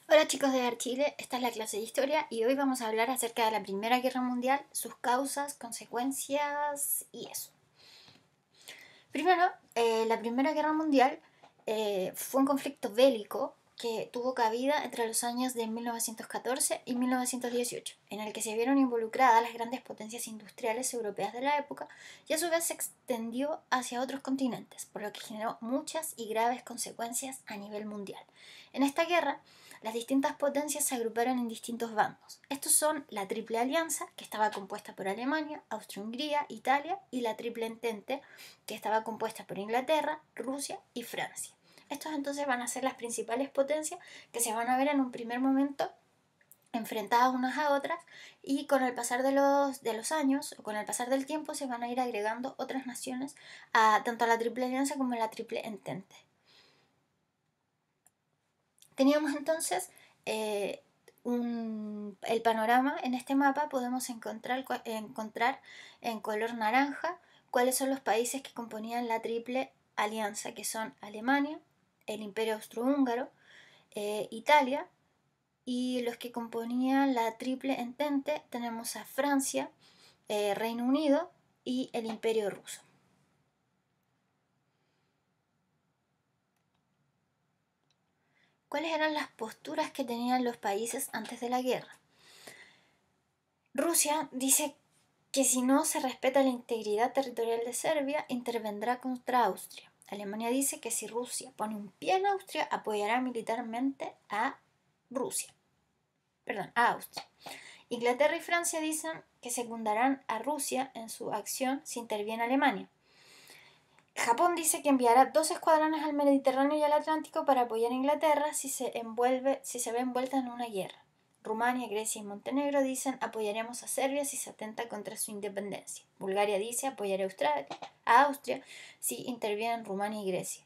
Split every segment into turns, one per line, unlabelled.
Hola chicos de Archile, esta es la clase de historia y hoy vamos a hablar acerca de la Primera Guerra Mundial, sus causas, consecuencias y eso. Primero, la Primera Guerra Mundial fue un conflicto bélico que tuvo cabida entre los años de 1914 y 1918, en el que se vieron involucradas las grandes potencias industriales europeas de la época y a su vez se extendió hacia otros continentes, por lo que generó muchas y graves consecuencias a nivel mundial. En esta guerra, las distintas potencias se agruparon en distintos bandos. Estos son la Triple Alianza, que estaba compuesta por Alemania, Austria-Hungría, Italia, y la Triple Entente, que estaba compuesta por Inglaterra, Rusia y Francia. Estos entonces van a ser las principales potencias que se van a ver en un primer momento enfrentadas unas a otras, y con el pasar de los años o con el pasar del tiempo se van a ir agregando otras naciones tanto a la Triple Alianza como a la Triple Entente. Teníamos entonces el panorama. En este mapa podemos encontrar en color naranja cuáles son los países que componían la Triple Alianza, que son Alemania, el Imperio Austrohúngaro, Italia, y los que componían la Triple Entente tenemos a Francia, Reino Unido y el Imperio Ruso. ¿Cuáles eran las posturas que tenían los países antes de la guerra? Rusia dice que si no se respeta la integridad territorial de Serbia, intervendrá contra Austria. Alemania dice que si Rusia pone un pie en Austria, apoyará militarmente a Austria. Inglaterra y Francia dicen que secundarán a Rusia en su acción si interviene Alemania. Japón dice que enviará 2 escuadrones al Mediterráneo y al Atlántico para apoyar a Inglaterra si se ve envuelta en una guerra. Rumania, Grecia y Montenegro dicen apoyaremos a Serbia si se atenta contra su independencia. Bulgaria dice apoyará a Austria si intervienen Rumania y Grecia.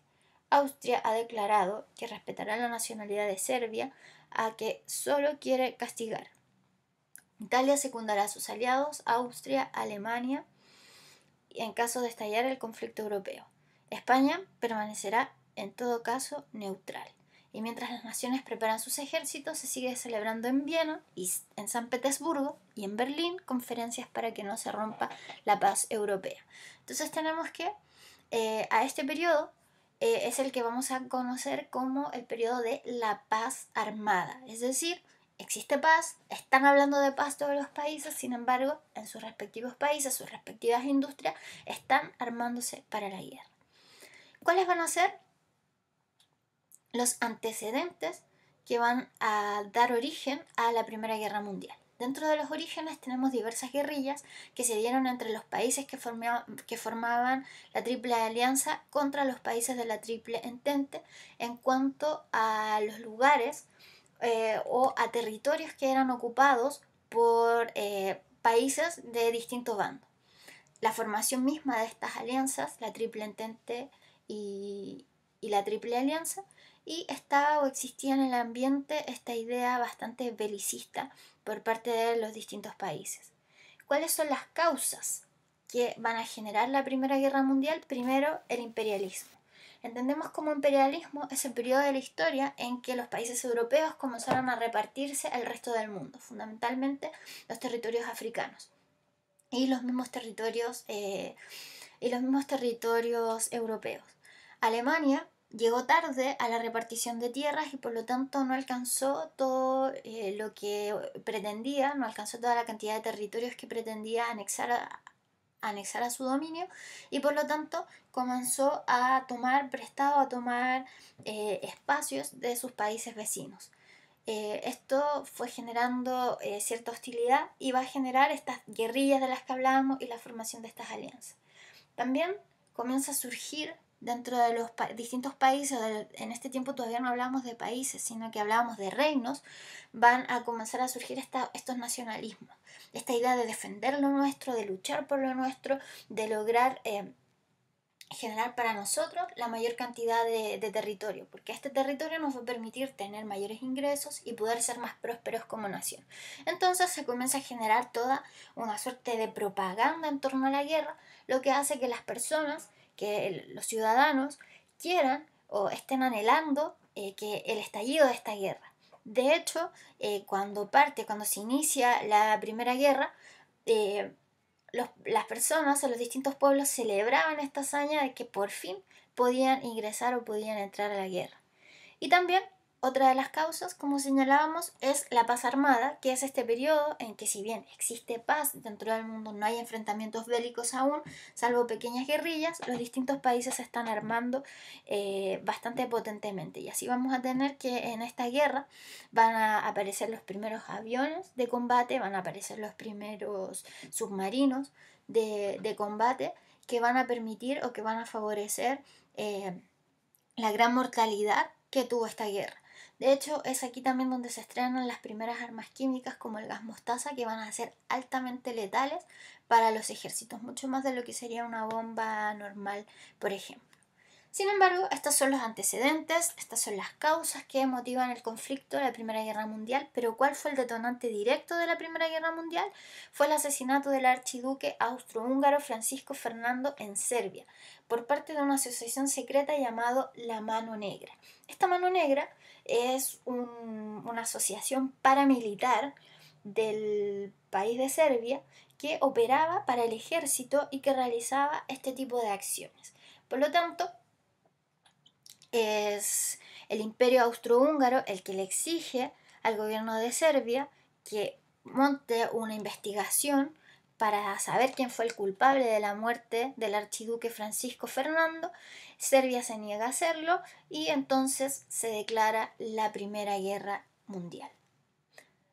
Austria ha declarado que respetará la nacionalidad de Serbia, a que solo quiere castigar. Italia secundará a sus aliados, Austria, Alemania, en caso de estallar el conflicto europeo. España permanecerá en todo caso neutral. Y mientras las naciones preparan sus ejércitos, se sigue celebrando en Viena y en San Petersburgo y en Berlín conferencias para que no se rompa la paz europea. Entonces tenemos que a este periodo es el que vamos a conocer como el periodo de la paz armada. Es decir, existe paz, están hablando de paz todos los países, sin embargo, en sus respectivos países, sus respectivas industrias, están armándose para la guerra. ¿Cuáles van a ser los antecedentes que van a dar origen a la Primera Guerra Mundial? Dentro de los orígenes tenemos diversas guerrillas que se dieron entre los países que formaban la Triple Alianza contra los países de la Triple Entente en cuanto a los lugares o a territorios que eran ocupados por países de distintos bandos. La formación misma de estas alianzas, la Triple Entente y la Triple Alianza, y estaba o existía en el ambiente esta idea bastante belicista por parte de los distintos países. ¿Cuáles son las causas que van a generar la Primera Guerra Mundial? Primero, el imperialismo. Entendemos como imperialismo ese periodo de la historia en que los países europeos comenzaron a repartirse al resto del mundo, fundamentalmente los territorios africanos y los mismos territorios europeos. Alemania llegó tarde a la repartición de tierras y por lo tanto no alcanzó todo lo que pretendía, no alcanzó toda la cantidad de territorios que pretendía anexar a su dominio, y por lo tanto comenzó a tomar espacios de sus países vecinos. Esto fue generando cierta hostilidad y va a generar estas guerrillas de las que hablábamos y la formación de estas alianzas. También comienza a surgir dentro de los distintos países, en este tiempo todavía no hablábamos de países, sino que hablábamos de reinos, van a comenzar a surgir estos nacionalismos, esta idea de defender lo nuestro, de luchar por lo nuestro, de lograr generar para nosotros la mayor cantidad de territorio, porque este territorio nos va a permitir tener mayores ingresos y poder ser más prósperos como nación. Entonces se comienza a generar toda una suerte de propaganda en torno a la guerra, lo que hace que las personas, que los ciudadanos quieran o estén anhelando que el estallido de esta guerra. De hecho, cuando se inicia la Primera Guerra, las personas en los distintos pueblos celebraban esta hazaña de que por fin podían ingresar o podían entrar a la guerra. Y también otra de las causas, como señalábamos, es la paz armada, que es este periodo en que, si bien existe paz dentro del mundo, no hay enfrentamientos bélicos aún, salvo pequeñas guerrillas, los distintos países se están armando bastante potentemente. Y así vamos a tener que en esta guerra van a aparecer los primeros aviones de combate, van a aparecer los primeros submarinos de combate que van a permitir o que van a favorecer la gran mortalidad que tuvo esta guerra. De hecho, es aquí también donde se estrenan las primeras armas químicas como el gas mostaza, que van a ser altamente letales para los ejércitos, mucho más de lo que sería una bomba normal, por ejemplo. Sin embargo, estos son los antecedentes, estas son las causas que motivan el conflicto de la Primera Guerra Mundial, pero ¿cuál fue el detonante directo de la Primera Guerra Mundial? Fue el asesinato del archiduque austrohúngaro Francisco Fernando en Serbia, por parte de una asociación secreta llamada la Mano Negra. Esta Mano Negra es una asociación paramilitar del país de Serbia que operaba para el ejército y que realizaba este tipo de acciones. Por lo tanto, es el Imperio Austrohúngaro el que le exige al gobierno de Serbia que monte una investigación para saber quién fue el culpable de la muerte del archiduque Francisco Fernando. Serbia se niega a hacerlo y entonces se declara la Primera Guerra Mundial.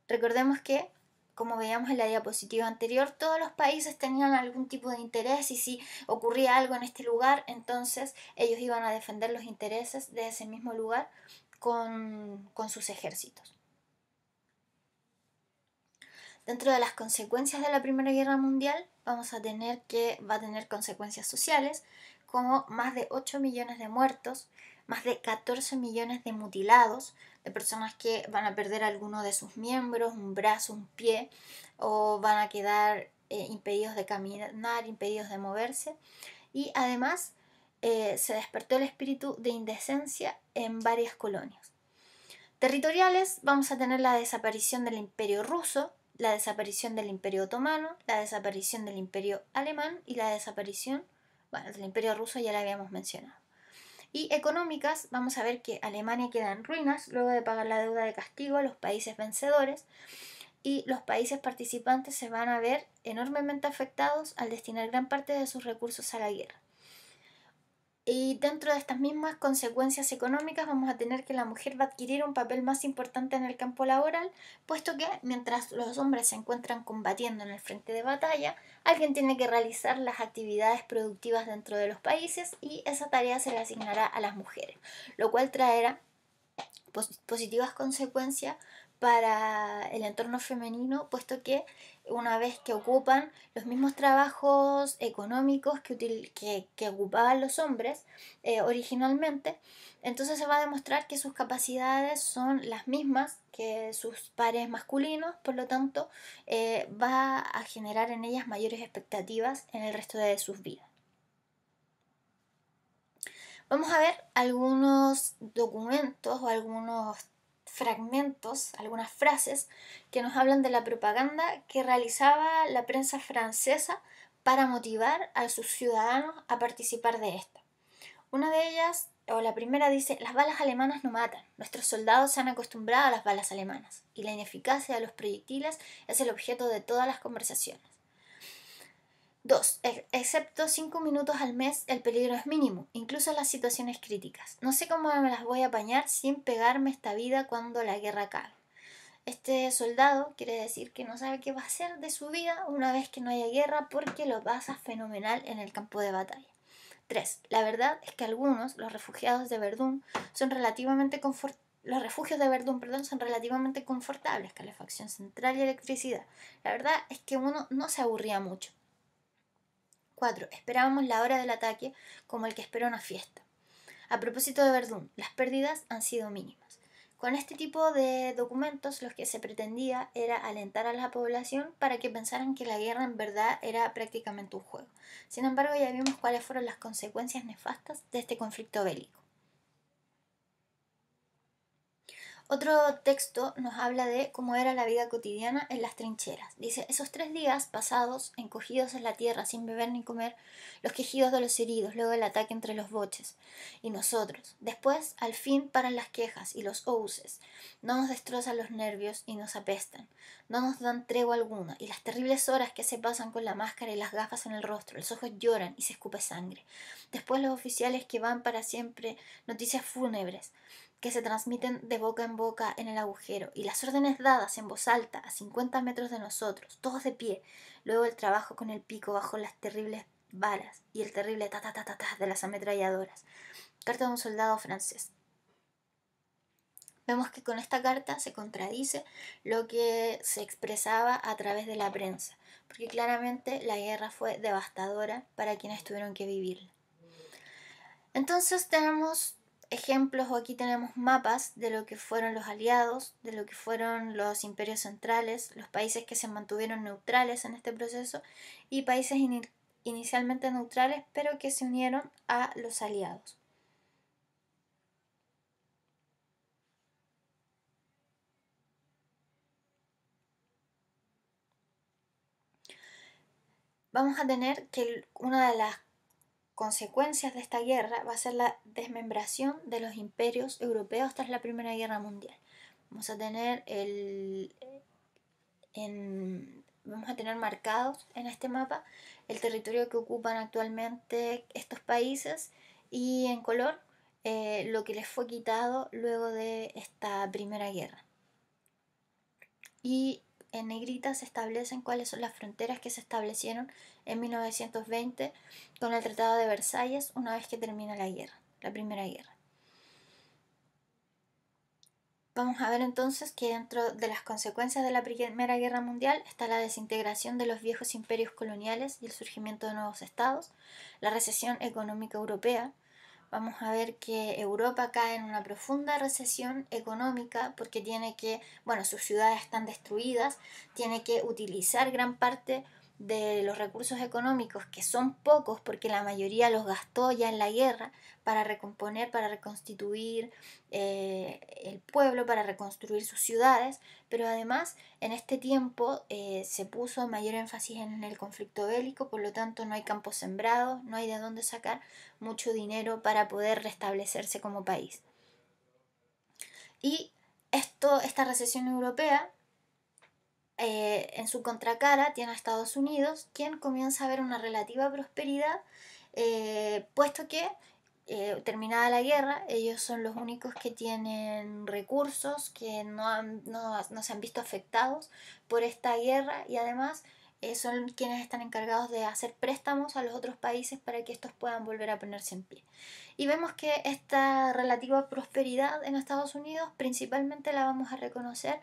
Recordemos que, como veíamos en la diapositiva anterior, todos los países tenían algún tipo de interés y si ocurría algo en este lugar, entonces ellos iban a defender los intereses de ese mismo lugar con sus ejércitos. Dentro de las consecuencias de la Primera Guerra Mundial vamos a tener que va a tener consecuencias sociales, como más de 8 millones de muertos, más de 14 millones de mutilados, de personas que van a perder alguno de sus miembros, un brazo, un pie, o van a quedar impedidos de caminar, impedidos de moverse. Y además se despertó el espíritu de indecencia en varias colonias. Territoriales, vamos a tener la desaparición del Imperio Ruso, la desaparición del Imperio Otomano, la desaparición del Imperio Alemán y la desaparición, del Imperio Ruso ya la habíamos mencionado. Y económicas, vamos a ver que Alemania queda en ruinas luego de pagar la deuda de castigo a los países vencedores y los países participantes se van a ver enormemente afectados al destinar gran parte de sus recursos a la guerra. Y dentro de estas mismas consecuencias económicas vamos a tener que la mujer va a adquirir un papel más importante en el campo laboral, puesto que mientras los hombres se encuentran combatiendo en el frente de batalla, alguien tiene que realizar las actividades productivas dentro de los países y esa tarea se le asignará a las mujeres, lo cual traerá positivas consecuencias para el entorno femenino, puesto que una vez que ocupan los mismos trabajos económicos que ocupaban los hombres originalmente, entonces se va a demostrar que sus capacidades son las mismas que sus pares masculinos, por lo tanto va a generar en ellas mayores expectativas en el resto de sus vidas. Vamos a ver algunos documentos o algunos fragmentos, algunas frases que nos hablan de la propaganda que realizaba la prensa francesa para motivar a sus ciudadanos a participar de esta. Una de ellas, o la primera, dice: las balas alemanas no matan, nuestros soldados se han acostumbrado a las balas alemanas y la ineficacia de los proyectiles es el objeto de todas las conversaciones. 2. Excepto 5 minutos al mes, el peligro es mínimo, incluso en las situaciones críticas. No sé cómo me las voy a apañar sin pegarme esta vida cuando la guerra acabe. Este soldado quiere decir que no sabe qué va a hacer de su vida una vez que no haya guerra porque lo pasa fenomenal en el campo de batalla. 3. La verdad es que algunos, los refugiados de Verdún, son relativamente los refugios de Verdún, son relativamente confortables, calefacción central y electricidad. La verdad es que uno no se aburría mucho. 4. Esperábamos la hora del ataque como el que espera una fiesta. A propósito de Verdún, las pérdidas han sido mínimas. Con este tipo de documentos lo que se pretendía era alentar a la población para que pensaran que la guerra en verdad era prácticamente un juego. Sin embargo, ya vimos cuáles fueron las consecuencias nefastas de este conflicto bélico. Otro texto nos habla de cómo era la vida cotidiana en las trincheras. Dice, esos 3 días pasados, encogidos en la tierra, sin beber ni comer, los quejidos de los heridos, luego el ataque entre los boches y nosotros. Después, al fin, paran las quejas y los hoces. No nos destrozan los nervios y nos apestan. No nos dan tregua alguna, y las terribles horas que se pasan con la máscara y las gafas en el rostro, los ojos lloran y se escupe sangre. Después los oficiales que van para siempre, noticias fúnebres que se transmiten de boca en boca en el agujero, y las órdenes dadas en voz alta a 50 metros de nosotros, todos de pie, luego el trabajo con el pico bajo las terribles balas y el terrible ta ta ta ta ta de las ametralladoras. Carta de un soldado francés. Vemos que con esta carta se contradice lo que se expresaba a través de la prensa, porque claramente la guerra fue devastadora para quienes tuvieron que vivirla. Entonces tenemos ejemplos, o aquí tenemos mapas de lo que fueron los aliados, de lo que fueron los imperios centrales, los países que se mantuvieron neutrales en este proceso y países inicialmente neutrales pero que se unieron a los aliados. Vamos a tener que una de las consecuencias de esta guerra va a ser la desmembración de los imperios europeos tras la Primera Guerra Mundial. Vamos a tener vamos a tener marcados en este mapa el territorio que ocupan actualmente estos países y en color lo que les fue quitado luego de esta Primera Guerra. Y en negrita se establecen cuáles son las fronteras que se establecieron en 1920 con el Tratado de Versalles una vez que termina la guerra, la Primera Guerra. Vamos a ver entonces que dentro de las consecuencias de la Primera Guerra Mundial está la desintegración de los viejos imperios coloniales y el surgimiento de nuevos estados, la recesión económica europea. Vamos a ver que Europa cae en una profunda recesión económica porque sus ciudades están destruidas, tiene que utilizar gran parte de los recursos económicos, que son pocos porque la mayoría los gastó ya en la guerra, para recomponer, para reconstituir el pueblo, para reconstruir sus ciudades, pero además en este tiempo se puso mayor énfasis en el conflicto bélico, por lo tanto no hay campos sembrados, no hay de dónde sacar mucho dinero para poder restablecerse como país. Y esta recesión europea, en su contracara tiene a Estados Unidos, quien comienza a ver una relativa prosperidad, puesto que terminada la guerra, ellos son los únicos que tienen recursos, que no se han visto afectados por esta guerra, y además son quienes están encargados de hacer préstamos a los otros países para que estos puedan volver a ponerse en pie. Y vemos que esta relativa prosperidad en Estados Unidos principalmente la vamos a reconocer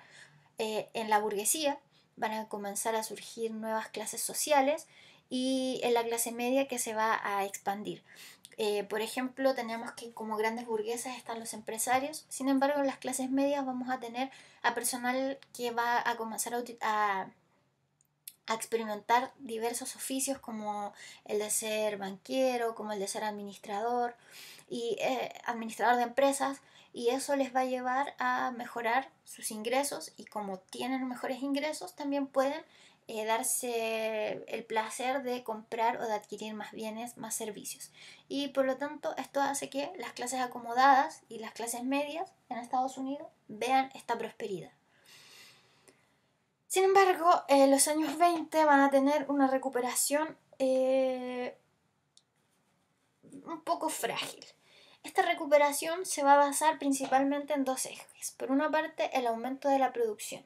en la burguesía. Van a comenzar a surgir nuevas clases sociales y en la clase media, que se va a expandir. Por ejemplo, tenemos que como grandes burgueses están los empresarios. Sin embargo, en las clases medias vamos a tener a personal que va a comenzar a experimentar diversos oficios, como el de ser banquero, como el de ser administrador y administrador de empresas, y eso les va a llevar a mejorar sus ingresos, y como tienen mejores ingresos también pueden darse el placer de comprar o de adquirir más bienes, más servicios, y por lo tanto esto hace que las clases acomodadas y las clases medias en Estados Unidos vean esta prosperidad. Sin embargo, los años 20 van a tener una recuperación un poco frágil. Esta recuperación se va a basar principalmente en dos ejes. Por una parte, el aumento de la producción.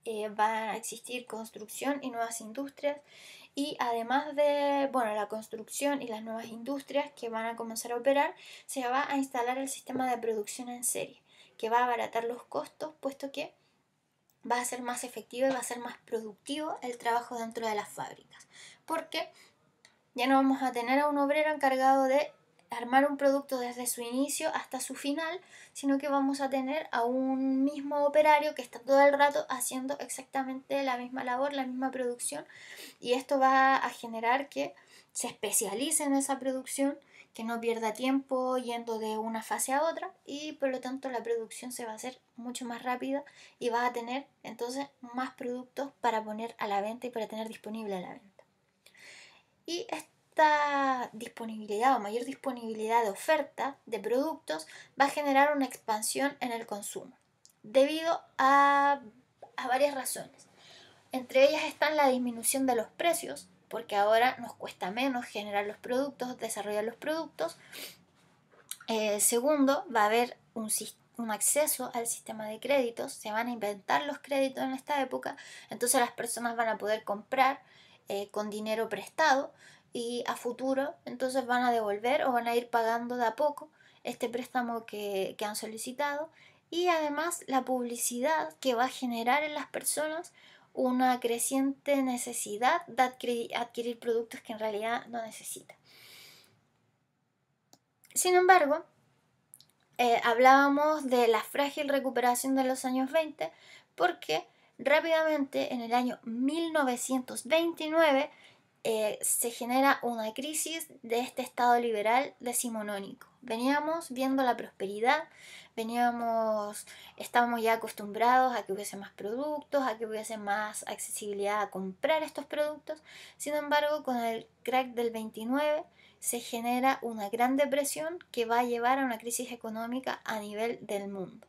Va a existir construcción y nuevas industrias, y además de la construcción y las nuevas industrias que van a comenzar a operar, se va a instalar el sistema de producción en serie, que va a abaratar los costos, puesto que va a ser más efectivo y va a ser más productivo el trabajo dentro de las fábricas, porque ya no vamos a tener a un obrero encargado de armar un producto desde su inicio hasta su final, sino que vamos a tener a un mismo operario que está todo el rato haciendo exactamente la misma labor, la misma producción, y esto va a generar que se especialice en esa producción, que no pierda tiempo yendo de una fase a otra, y por lo tanto la producción se va a hacer mucho más rápida y va a tener entonces más productos para poner a la venta y para tener disponible a la venta. Y esta disponibilidad o mayor disponibilidad de oferta de productos va a generar una expansión en el consumo debido a varias razones. Entre ellas están la disminución de los precios, porque ahora nos cuesta menos generar los productos, desarrollar los productos. Segundo, va a haber un acceso al sistema de créditos, se van a inventar los créditos en esta época, entonces las personas van a poder comprar con dinero prestado y a futuro entonces van a devolver o van a ir pagando de a poco este préstamo que han solicitado, y además la publicidad que va a generar en las personas una creciente necesidad de adquirir productos que en realidad no necesitan. Sin embargo, hablábamos de la frágil recuperación de los años 20 porque rápidamente en el año 1929 se genera una crisis de este estado liberal decimonónico. Veníamos viendo la prosperidad, estábamos ya acostumbrados a que hubiese más productos, a que hubiese más accesibilidad a comprar estos productos. Sin embargo, con el crack del 29 se genera una gran depresión que va a llevar a una crisis económica a nivel del mundo.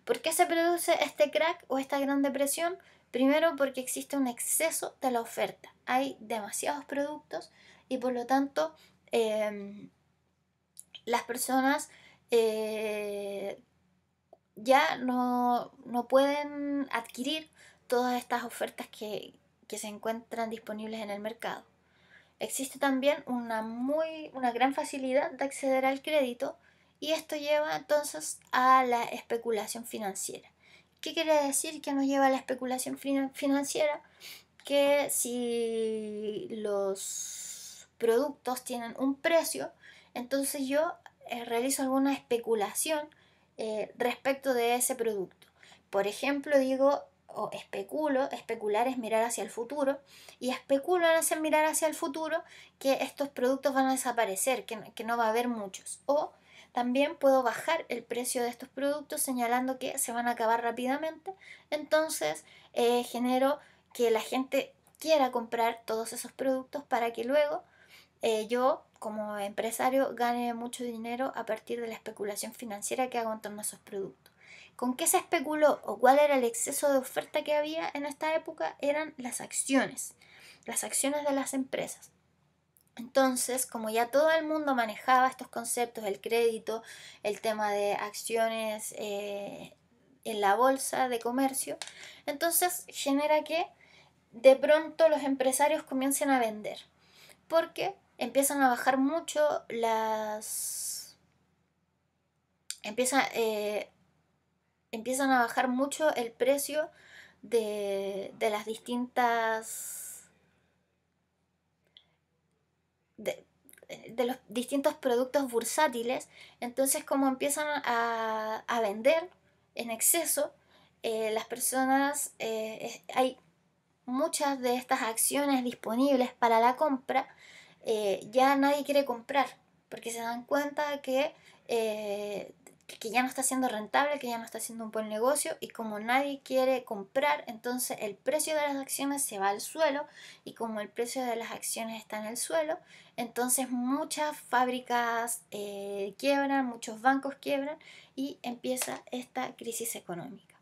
¿Por qué se produce este crack o esta gran depresión? Primero porque existe un exceso de la oferta. Hay demasiados productos y por lo tanto las personas ya no pueden adquirir todas estas ofertas que se encuentran disponibles en el mercado. Existe también una gran facilidad de acceder al crédito, y esto lleva entonces a la especulación financiera. ¿Qué quiere decir que nos lleva a la especulación financiera? Que si los productos tienen un precio, entonces yo realizo alguna especulación respecto de ese producto. Por ejemplo, digo o especular es mirar hacia el futuro, y especulo en ese mirar hacia el futuro que estos productos van a desaparecer, que no va a haber muchos. O también puedo bajar el precio de estos productos señalando que se van a acabar rápidamente, entonces genero que la gente quiera comprar todos esos productos para que luego yo como empresario gane mucho dinero a partir de la especulación financiera que hago en torno a esos productos. ¿Con qué se especuló o cuál era el exceso de oferta que había en esta época? Eran las acciones de las empresas. Entonces, como ya todo el mundo manejaba estos conceptos, el crédito, el tema de acciones en la bolsa de comercio, entonces genera que de pronto los empresarios comiencen a vender, porque empiezan a bajar mucho empiezan a bajar mucho el precio de las distintas de los distintos productos bursátiles. Entonces, como empiezan a vender en exceso, las personas, hay muchas de estas acciones disponibles para la compra, ya nadie quiere comprar porque se dan cuenta que ya no está siendo rentable, que ya no está siendo un buen negocio, y como nadie quiere comprar, entonces el precio de las acciones se va al suelo, y como el precio de las acciones está en el suelo, entonces muchas fábricas quiebran, muchos bancos quiebran y empieza esta crisis económica.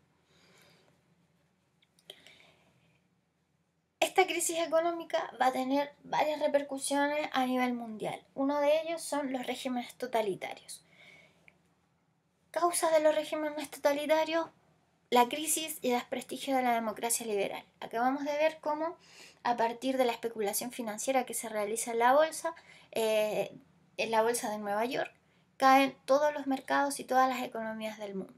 Esta crisis económica va a tener varias repercusiones a nivel mundial. Uno de ellos son los regímenes totalitarios. Causas de los regímenes totalitarios: la crisis y desprestigio de la democracia liberal. Acabamos de ver cómo a partir de la especulación financiera que se realiza en la bolsa de Nueva York, caen todos los mercados y todas las economías del mundo.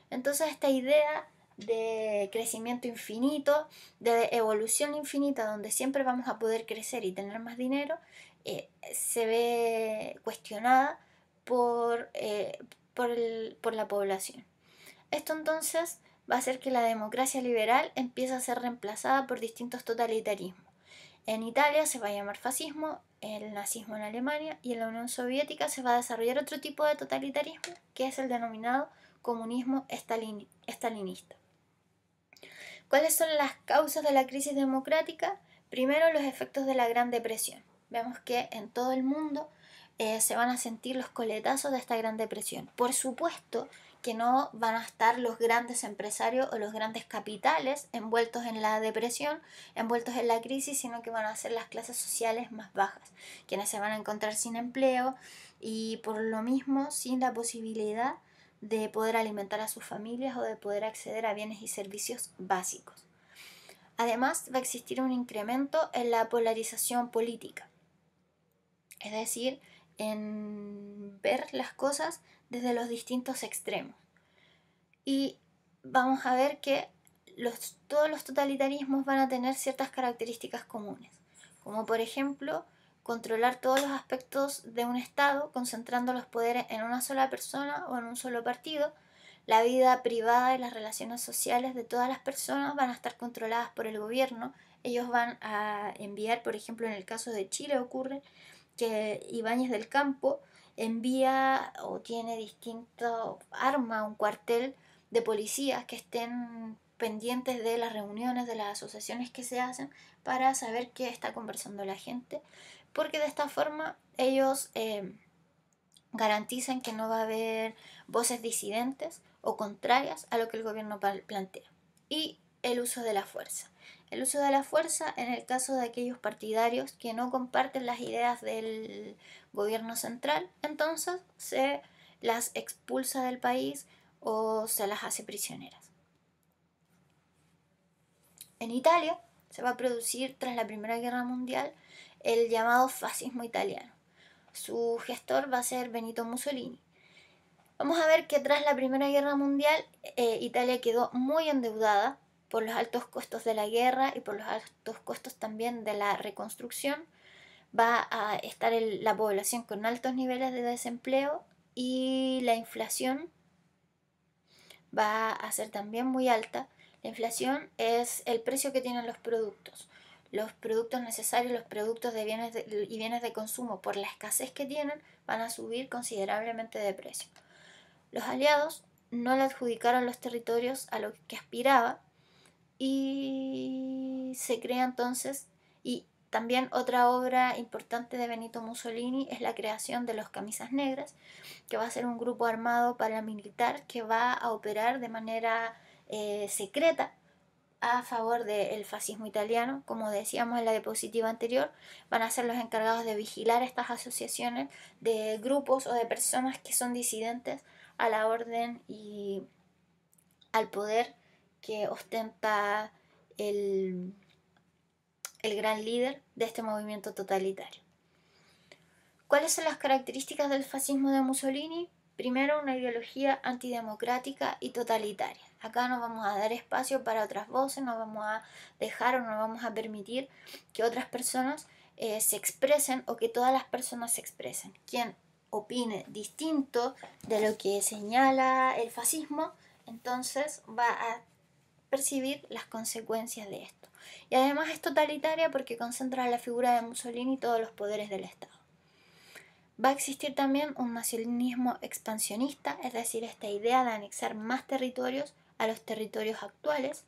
Entonces esta idea de crecimiento infinito, de evolución infinita, donde siempre vamos a poder crecer y tener más dinero, se ve cuestionada por la población. Esto entonces va a hacer que la democracia liberal empiece a ser reemplazada por distintos totalitarismos. En Italia se va a llamar fascismo, el nazismo en Alemania, y en la Unión Soviética se va a desarrollar otro tipo de totalitarismo, que es el denominado comunismo estalinista. ¿Cuáles son las causas de la crisis democrática? Primero, los efectos de la Gran Depresión. Vemos que en todo el mundo se van a sentir los coletazos de esta Gran Depresión. Por supuesto que no van a estar los grandes empresarios o los grandes capitales envueltos en la depresión, envueltos en la crisis, sino que van a ser las clases sociales más bajas, quienes se van a encontrar sin empleo y por lo mismo sin la posibilidad de poder alimentar a sus familias o de poder acceder a bienes y servicios básicos. Además, va a existir un incremento en la polarización política, es decir, en ver las cosas desde los distintos extremos. Y vamos a ver que todos los totalitarismos van a tener ciertas características comunes, como por ejemplo controlar todos los aspectos de un Estado, concentrando los poderes en una sola persona o en un solo partido. La vida privada y las relaciones sociales de todas las personas van a estar controladas por el gobierno. Ellos van a enviar, por ejemplo, en el caso de Chile ocurre que Ibáñez del Campo envía o tiene distintas armas, un cuartel de policías que estén pendientes de las reuniones, de las asociaciones que se hacen para saber qué está conversando la gente, porque de esta forma ellos garantizan que no va a haber voces disidentes o contrarias a lo que el gobierno plantea. Y el uso de la fuerza. El uso de la fuerza en el caso de aquellos partidarios que no comparten las ideas del gobierno central, entonces se las expulsa del país o se las hace prisioneras. En Italia se va a producir tras la Primera Guerra Mundial el llamado fascismo italiano. Su gestor va a ser Benito Mussolini. Vamos a ver que tras la Primera Guerra Mundial Italia quedó muy endeudada por los altos costos de la guerra y por los altos costos también de la reconstrucción. Va a estar la población con altos niveles de desempleo y la inflación va a ser también muy alta. La inflación es el precio que tienen los productos necesarios, los productos de bienes de consumo, por la escasez que tienen, van a subir considerablemente de precio. Los aliados no le adjudicaron los territorios a lo que aspiraba y se crea entonces, y también otra obra importante de Benito Mussolini es la creación de los Camisas Negras, que va a ser un grupo armado paramilitar que va a operar de manera secreta a favor del fascismo italiano. Como decíamos en la diapositiva anterior, van a ser los encargados de vigilar estas asociaciones de grupos o de personas que son disidentes a la orden y al poder que ostenta el gran líder de este movimiento totalitario. ¿Cuáles son las características del fascismo de Mussolini? Primero, una ideología antidemocrática y totalitaria. Acá no vamos a dar espacio para otras voces, no vamos a dejar o no vamos a permitir que otras personas se expresen o que todas las personas se expresen. Quien opine distinto de lo que señala el fascismo, entonces va a percibir las consecuencias de esto. Y además es totalitaria porque concentra en la figura de Mussolini todos los poderes del Estado. Va a existir también un nacionalismo expansionista, es decir, esta idea de anexar más territorios a los territorios actuales.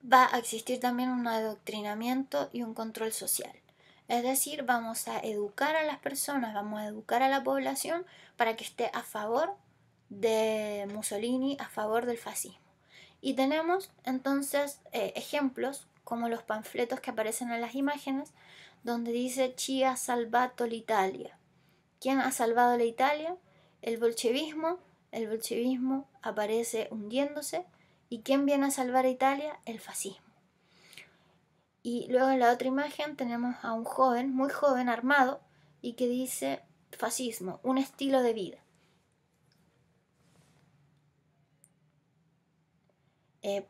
Va a existir también un adoctrinamiento y un control social. Es decir, vamos a educar a las personas, vamos a educar a la población para que esté a favor de Mussolini, a favor del fascismo. Y tenemos entonces ejemplos como los panfletos que aparecen en las imágenes, donde dice Chi ha salvato l'Italia. ¿Quién ha salvado la Italia? El bolchevismo. El bolchevismo aparece hundiéndose. ¿Y quién viene a salvar a Italia? El fascismo. Y luego en la otra imagen tenemos a un joven, muy joven, armado, y que dice fascismo, un estilo de vida.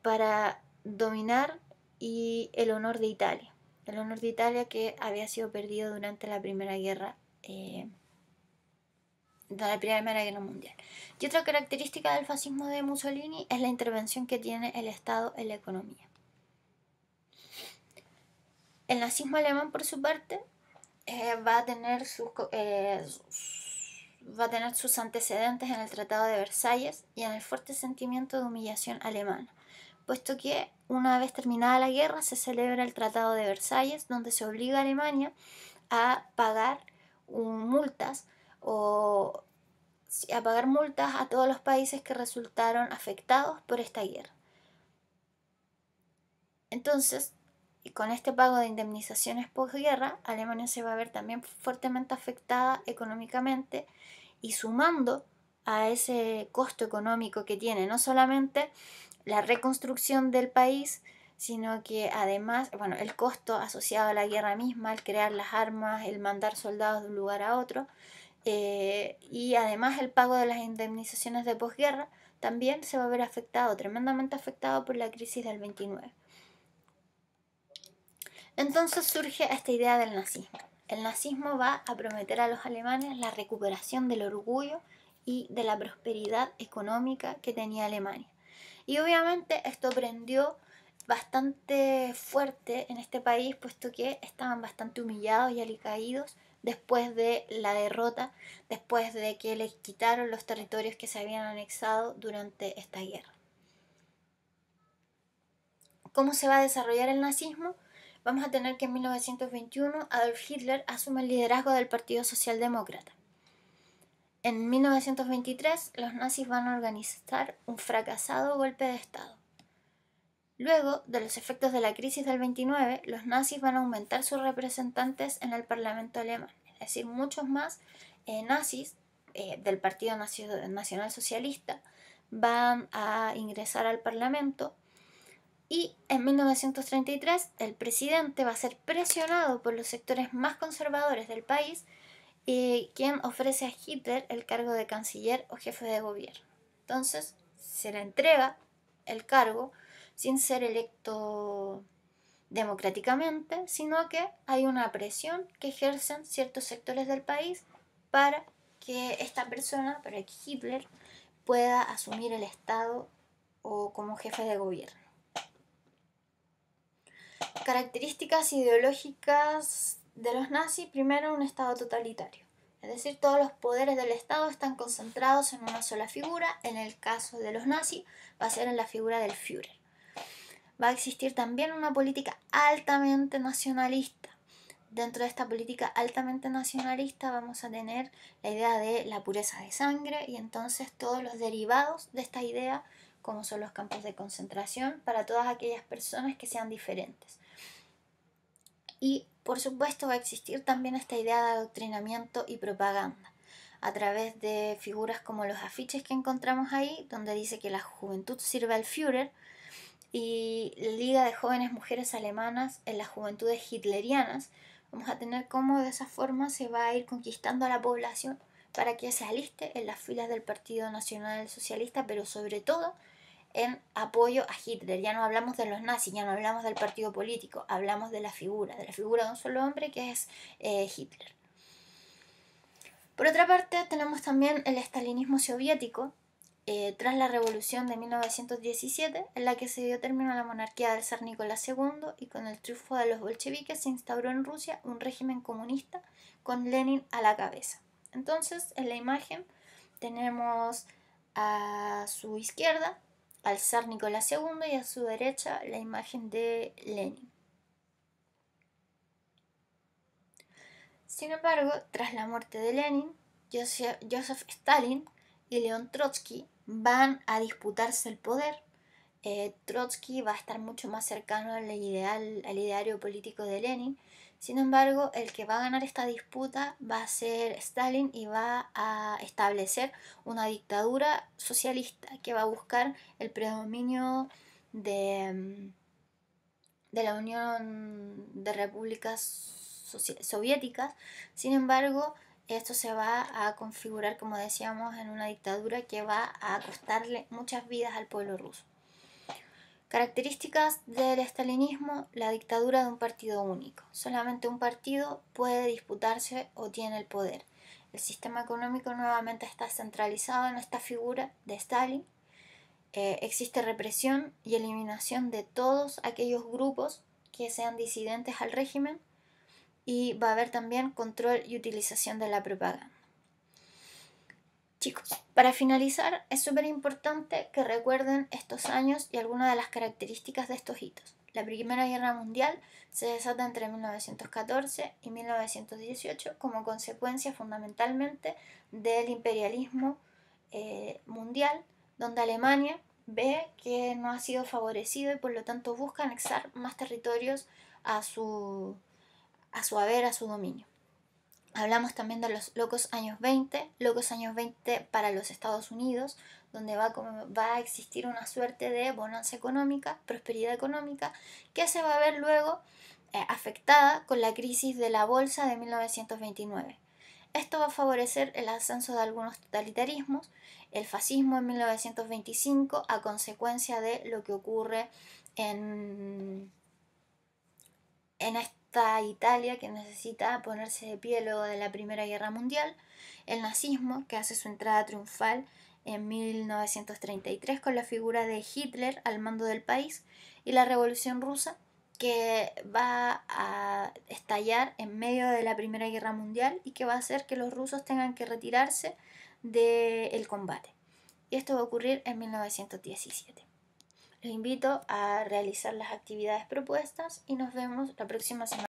Para dominar y el honor de Italia. El honor de Italia que había sido perdido durante la Primera Guerra Mundial. Y otra característica del fascismo de Mussolini es la intervención que tiene el Estado en la economía. El nazismo alemán, por su parte, va a tener sus antecedentes en el Tratado de Versalles y en el fuerte sentimiento de humillación alemana, puesto que una vez terminada la guerra se celebra el Tratado de Versalles, donde se obliga a Alemania a pagar multas o a pagar multas a todos los países que resultaron afectados por esta guerra. Entonces, con este pago de indemnizaciones posguerra, Alemania se va a ver también fuertemente afectada económicamente, y sumando a ese costo económico que tiene no solamente la reconstrucción del país, sino que además, bueno, el costo asociado a la guerra misma, el crear las armas, el mandar soldados de un lugar a otro, y además el pago de las indemnizaciones de posguerra, también se va a ver afectado, tremendamente afectado por la crisis del 29. Entonces surge esta idea del nazismo. El nazismo va a prometer a los alemanes la recuperación del orgullo y de la prosperidad económica que tenía Alemania. Y obviamente esto prendió bastante fuerte en este país, puesto que estaban bastante humillados y alicaídos después de la derrota, después de que les quitaron los territorios que se habían anexado durante esta guerra. ¿Cómo se va a desarrollar el nazismo? Vamos a tener que en 1921 Adolf Hitler asume el liderazgo del Partido Socialdemócrata. En 1923 los nazis van a organizar un fracasado golpe de Estado. Luego de los efectos de la crisis del 29, los nazis van a aumentar sus representantes en el Parlamento alemán, es decir, muchos más nazis del Partido Nacional Socialista van a ingresar al Parlamento. Y en 1933 el presidente va a ser presionado por los sectores más conservadores del país, quien ofrece a Hitler el cargo de canciller o jefe de gobierno. Entonces se le entrega el cargo sin ser electo democráticamente, sino que hay una presión que ejercen ciertos sectores del país para que esta persona, para que Hitler pueda asumir el Estado o como jefe de gobierno. Características ideológicas de los nazis: primero, un Estado totalitario, es decir, todos los poderes del Estado están concentrados en una sola figura. En el caso de los nazis va a ser en la figura del Führer. Va a existir también una política altamente nacionalista. Dentro de esta política altamente nacionalista vamos a tener la idea de la pureza de sangre, y entonces todos los derivados de esta idea, como son los campos de concentración para todas aquellas personas que sean diferentes. Y por supuesto va a existir también esta idea de adoctrinamiento y propaganda a través de figuras como los afiches que encontramos ahí, donde dice que la juventud sirve al Führer, y la Liga de Jóvenes Mujeres Alemanas en las Juventudes Hitlerianas. Vamos a tener cómo de esa forma se va a ir conquistando a la población para que se aliste en las filas del Partido Nacional Socialista, pero sobre todo en apoyo a Hitler. Ya no hablamos de los nazis, ya no hablamos del partido político, hablamos de la figura de un solo hombre que es Hitler. Por otra parte, tenemos también el estalinismo soviético, tras la revolución de 1917, en la que se dio término a la monarquía del zar Nicolás II, y con el triunfo de los bolcheviques se instauró en Rusia un régimen comunista con Lenin a la cabeza. Entonces, en la imagen tenemos a su izquierda al zar Nicolás II y a su derecha la imagen de Lenin. Sin embargo, tras la muerte de Lenin, Joseph Stalin y León Trotsky van a disputarse el poder. Trotsky va a estar mucho más cercano al ideario político de Lenin. Sin embargo, el que va a ganar esta disputa va a ser Stalin, y va a establecer una dictadura socialista que va a buscar el predominio de la Unión de Repúblicas Soviéticas. Sin embargo, esto se va a configurar, como decíamos, en una dictadura que va a costarle muchas vidas al pueblo ruso. Características del estalinismo: la dictadura de un partido único. Solamente un partido puede disputarse o tiene el poder. El sistema económico nuevamente está centralizado en esta figura de Stalin. Existe represión y eliminación de todos aquellos grupos que sean disidentes al régimen, y va a haber también control y utilización de la propaganda. Chicos, para finalizar, es súper importante que recuerden estos años y algunas de las características de estos hitos. La Primera Guerra Mundial se desata entre 1914 y 1918 como consecuencia fundamentalmente del imperialismo mundial, donde Alemania ve que no ha sido favorecido y por lo tanto busca anexar más territorios a su haber, a su dominio. Hablamos también de los locos años 20 para los Estados Unidos, donde va a existir una suerte de bonanza económica, prosperidad económica, que se va a ver luego afectada con la crisis de la bolsa de 1929. Esto va a favorecer el ascenso de algunos totalitarismos, el fascismo en 1925 a consecuencia de lo que ocurre en esta Italia que necesita ponerse de pie luego de la Primera Guerra Mundial, el nazismo que hace su entrada triunfal en 1933 con la figura de Hitler al mando del país, y la Revolución Rusa que va a estallar en medio de la Primera Guerra Mundial y que va a hacer que los rusos tengan que retirarse del combate. Y esto va a ocurrir en 1917. Los invito a realizar las actividades propuestas y nos vemos la próxima semana.